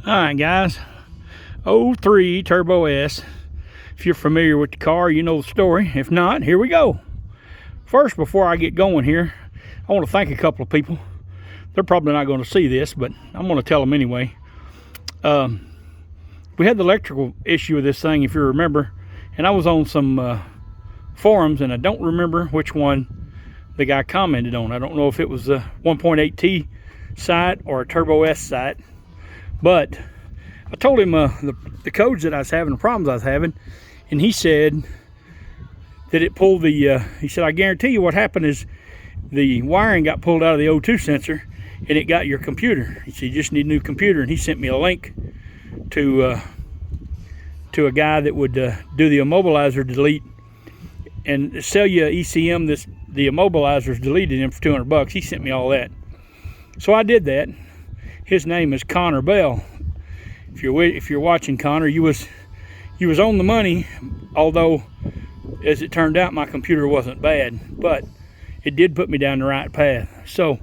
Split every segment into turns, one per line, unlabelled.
Alright guys, 03 Turbo S. If you're familiar with the car, you know the story. If not, here we go. First, before I get going here, I want to thank a couple of people. They're probably not going to see this, but I'm going to tell them anyway. We had the electrical issue with this thing, if you remember, and I was on some forums, and I don't remember which one the guy commented on. I don't know if it was a 1.8T site or a Turbo S site. But I told him the codes that I was having, the problems I was having, and he said that it pulled the, he said, I guarantee you what happened is the wiring got pulled out of the O2 sensor and it got your computer. He said, you just need a new computer, and he sent me a link to a guy that would do the immobilizer delete and sell you ECM, the immobilizers deleted him for $200. He sent me all that. So I did that. His name is Connor Bell. If you're watching, Connor, you was on the money. Although, as it turned out, my computer wasn't bad, but it did put me down the right path. So,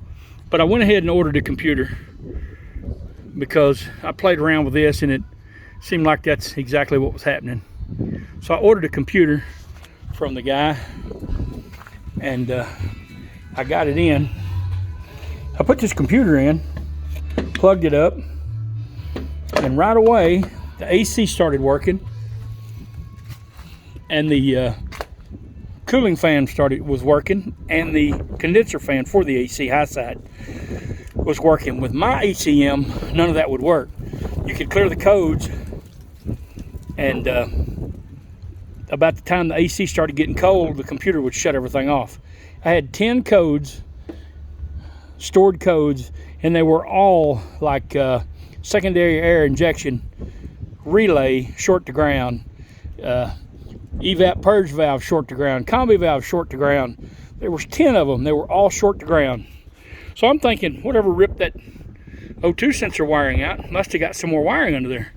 but I went ahead and ordered a computer because I played around with this, and it seemed like that's exactly what was happening. So I ordered a computer from the guy, and I got it in. I put this computer in, plugged it up, and right away the AC started working, and the cooling fan was working, and the condenser fan for the AC high side was working. With my ACM, none of that would work. You could clear the codes, and about the time the AC started getting cold, the computer would shut everything off. I had 10 codes, stored codes, and they were all like secondary air injection relay short to ground, evap purge valve short to ground, combi valve short to ground. There was 10 of them. They were all short to ground. So I'm thinking, whatever ripped that O2 sensor wiring out must have got some more wiring under there.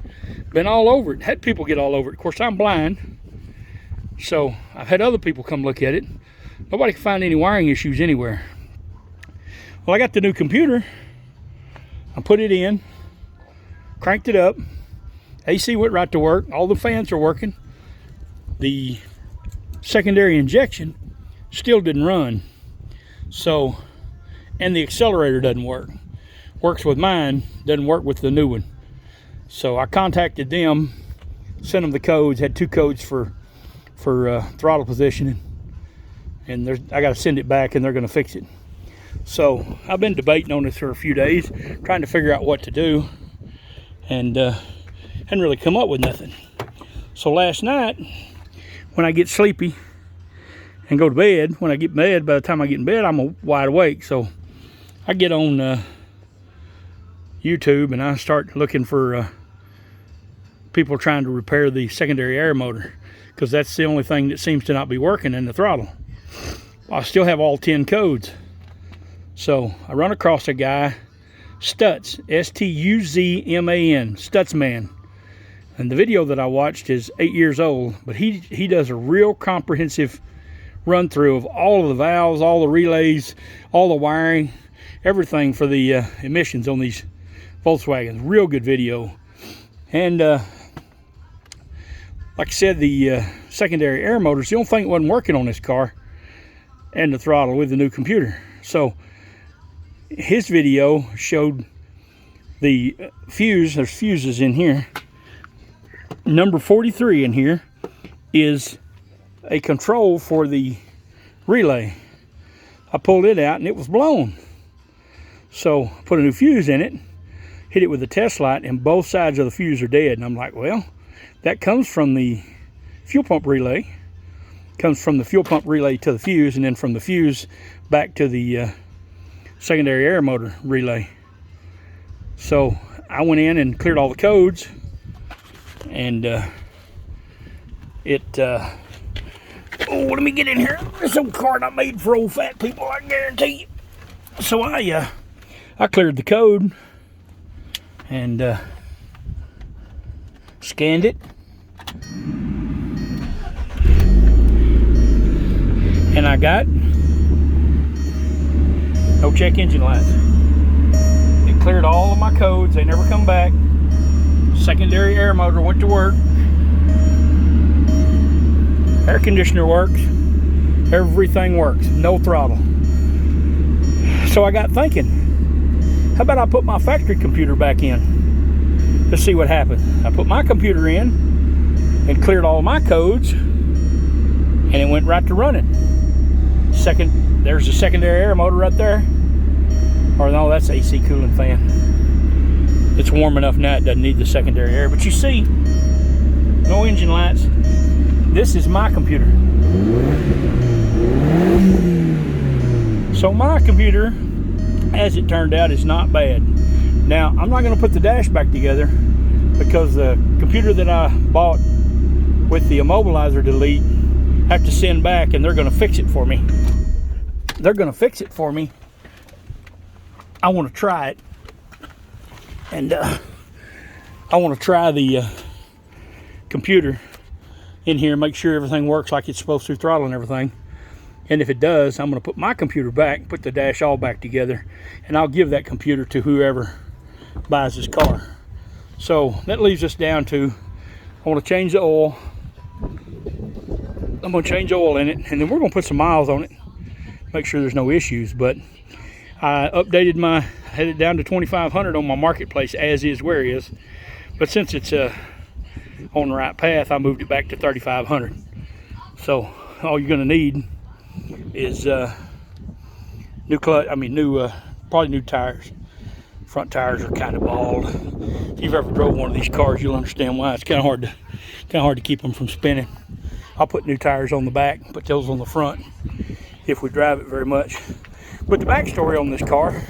Been all over it. Had people get all over it. Of course, I'm blind, so I've had other people come look at it. Nobody can find any wiring issues anywhere. Well, I got the new computer. I put it in, cranked it up, AC went right to work, all the fans are working. The secondary injection still didn't run. So, and the accelerator doesn't work. Works with mine, doesn't work with the new one. So I contacted them, sent them the codes, had 2 codes for throttle positioning, and I got to send it back, and they're going to fix it. So I've been debating on this for a few days, trying to figure out what to do, and hadn't really come up with nothing. So last night, when I get sleepy and go to bed, when I get in bed, by the time I get in bed, I'm wide awake. So I get on YouTube and I start looking for people trying to repair the secondary air motor, because that's the only thing that seems to not be working in the throttle. I still have all 10 codes. So I run across a guy, Stutz, S-T-U-Z-M-A-N, Stutzman. And the video that I watched is 8 years old, but he does a real comprehensive run through of all of the valves, all the relays, all the wiring, everything for the emissions on these Volkswagens. Real good video. And like I said, the secondary air motor is the only thing that wasn't working on this car, and the throttle with the new computer. So his video showed the fuse. There's fuses in here. Number 43 in here is a control for the relay. I pulled it out and it was blown. So I put a new fuse in it, hit it with a test light, and both sides of the fuse are dead. And I'm like, well, that comes from the fuel pump relay. Comes from the fuel pump relay to the fuse, and then from the fuse back to the secondary air motor relay. So I went in and cleared all the codes, and oh, let me get in here. This old car not made for old fat people, I guarantee you. So I cleared the code and scanned it, and I got no check engine lights. It cleared all of my codes. They never come back. Secondary air motor went to work. Air conditioner works. Everything works. No throttle. So I got thinking, how about I put my factory computer back in? Let's see what happens. I put my computer in and cleared all my codes, and it went right to running. There's the secondary air motor right there. Or no, that's AC cooling fan. It's warm enough now, it doesn't need the secondary air. But you see, no engine lights. This is my computer. So my computer, as it turned out, is not bad. Now, I'm not going to put the dash back together because the computer that I bought with the immobilizer delete, I have to send back, and they're going to fix it for me. They're going to fix it for me. I want to try it. And I want to try the computer in here, make sure everything works like it's supposed to, throttle and everything. And if it does, I'm going to put my computer back, put the dash all back together, and I'll give that computer to whoever buys this car. So that leaves us down to, I want to change the oil. I'm going to change oil in it, and then we're going to put some miles on it, make sure there's no issues. But I updated had it down to 2,500 on my marketplace, as is where it is. But since it's on the right path, I moved it back to 3,500. So all you're going to need is new clutch. Probably new tires. Front tires are kind of bald. If you've ever drove one of these cars, you'll understand why. It's kind of hard to keep them from spinning. I'll put new tires on the back, put those on the front if we drive it very much. But the backstory on this car,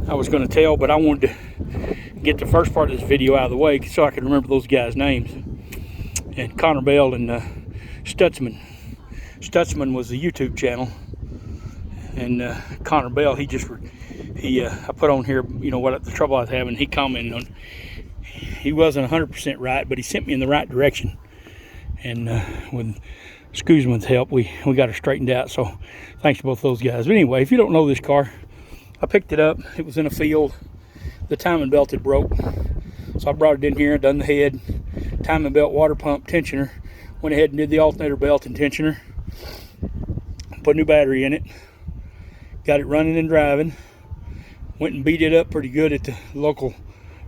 I was going to tell, but I wanted to get the first part of this video out of the way so I can remember those guys' names. And Connor Bell and Stutzman. Stutzman was the YouTube channel, and Connor Bell, I put on here, what the trouble I was having. He commented on, he wasn't 100% right, but he sent me in the right direction. And with Scoozman's help, we got it straightened out. So thanks to both those guys. But anyway, if you don't know this car, I picked it up. It was in a field. The timing belt had broke, so I brought it in here, done the head, timing belt, water pump, tensioner. Went ahead and did the alternator belt and tensioner. Put a new battery in it. Got it running and driving. Went and beat it up pretty good at the local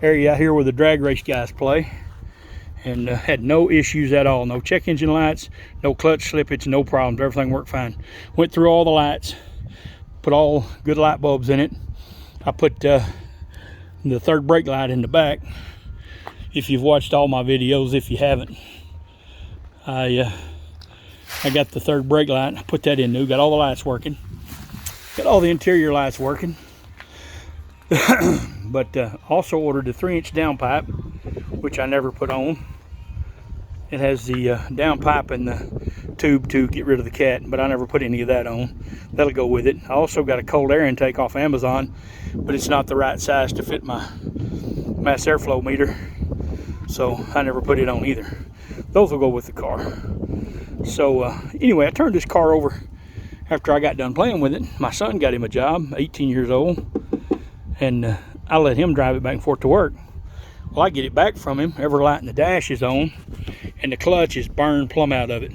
area out here where the drag race guys play. And had no issues at all. No check engine lights, no clutch slippage, no problems. Everything worked fine. Went through all the lights, put all good light bulbs in it. I put the third brake light in the back. If you've watched all my videos, if you haven't, I got the third brake light. I put that in new. Got all the lights working. Got all the interior lights working. But also ordered the 3-inch downpipe, which I never put on. It has the downpipe and the tube to get rid of the cat, but I never put any of that on. That'll go with it. I also got a cold air intake off Amazon, but it's not the right size to fit my mass airflow meter, so I never put it on either. Those will go with the car. So anyway, I turned this car over after I got done playing with it. My son got him a job, 18 years old, and I let him drive it back and forth to work. Well, I get it back from him. Every light in the dash is on, and the clutch is burned plumb out of it.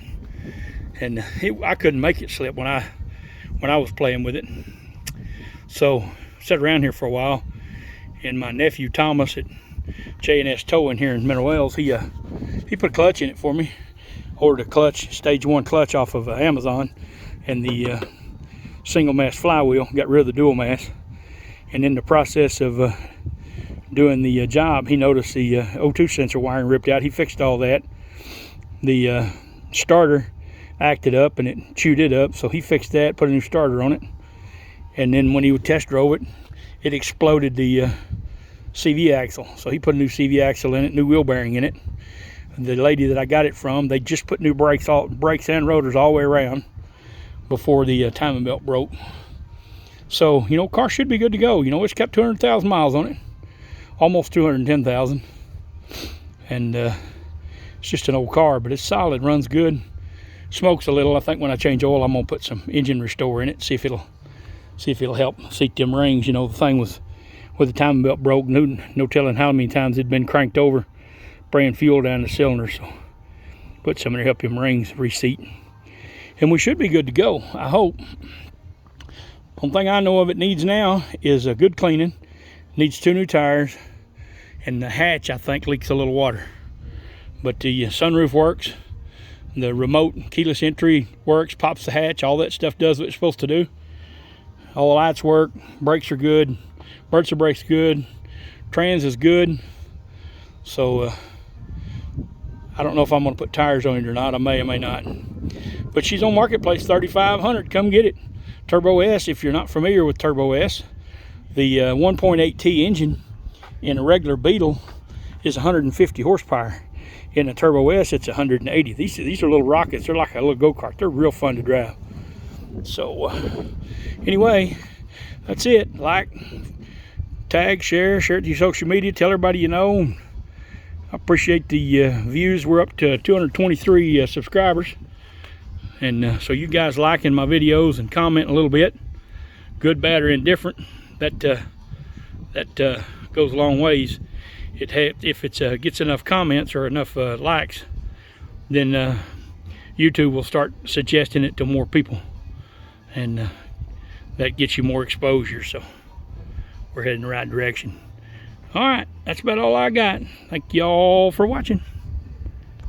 And I couldn't make it slip when I was playing with it. So sat around here for a while, and my nephew Thomas at J&S Towing here in Mineral Wells, he put a clutch in it for me. Ordered a clutch, stage 1 clutch off of Amazon, and the single mass flywheel. Got rid of the dual mass. And in the process of doing the job, he noticed the O2 sensor wiring ripped out. He fixed all that. The starter acted up and it chewed it up, so he fixed that, put a new starter on it. And then when he test drove it, it exploded the CV axle. So he put a new CV axle in it, new wheel bearing in it. The lady that I got it from, they just put new brakes and rotors all the way around before the timing belt broke. So, car should be good to go. It's kept 200,000 miles on it. Almost 210,000. And it's just an old car, but it's solid, runs good. Smokes a little. I think when I change oil, I'm going to put some engine restore in it, see if it'll help seat them rings. The thing was, where the timing belt broke, no telling how many times it'd been cranked over spraying fuel down the cylinder, so put some in there, help him rings reseat. And we should be good to go, I hope. One thing I know of it needs now is a good cleaning. Needs 2 new tires, and the hatch, I think, leaks a little water. But the sunroof works, the remote keyless entry works, pops the hatch, all that stuff does what it's supposed to do. All the lights work, brakes are good, Bremser brakes good, trans is good. So I don't know if I'm going to put tires on it or not. I may or may not. But she's on Marketplace, $3,500. Come get it. Turbo S, if you're not familiar with Turbo S, the 1.8T engine in a regular Beetle is 150 horsepower. In a Turbo S, it's 180. These are little rockets. They're like a little go-kart. They're real fun to drive. So anyway, that's it. Like, tag, share it to your social media. Tell everybody you know. I appreciate the views. We're up to 223 subscribers. And so you guys liking my videos and commenting a little bit, good, bad, or indifferent, that goes a long ways. If it gets enough comments or enough likes, then YouTube will start suggesting it to more people, and that gets you more exposure. So we're heading in the right direction. All right, that's about all I got. Thank y'all for watching.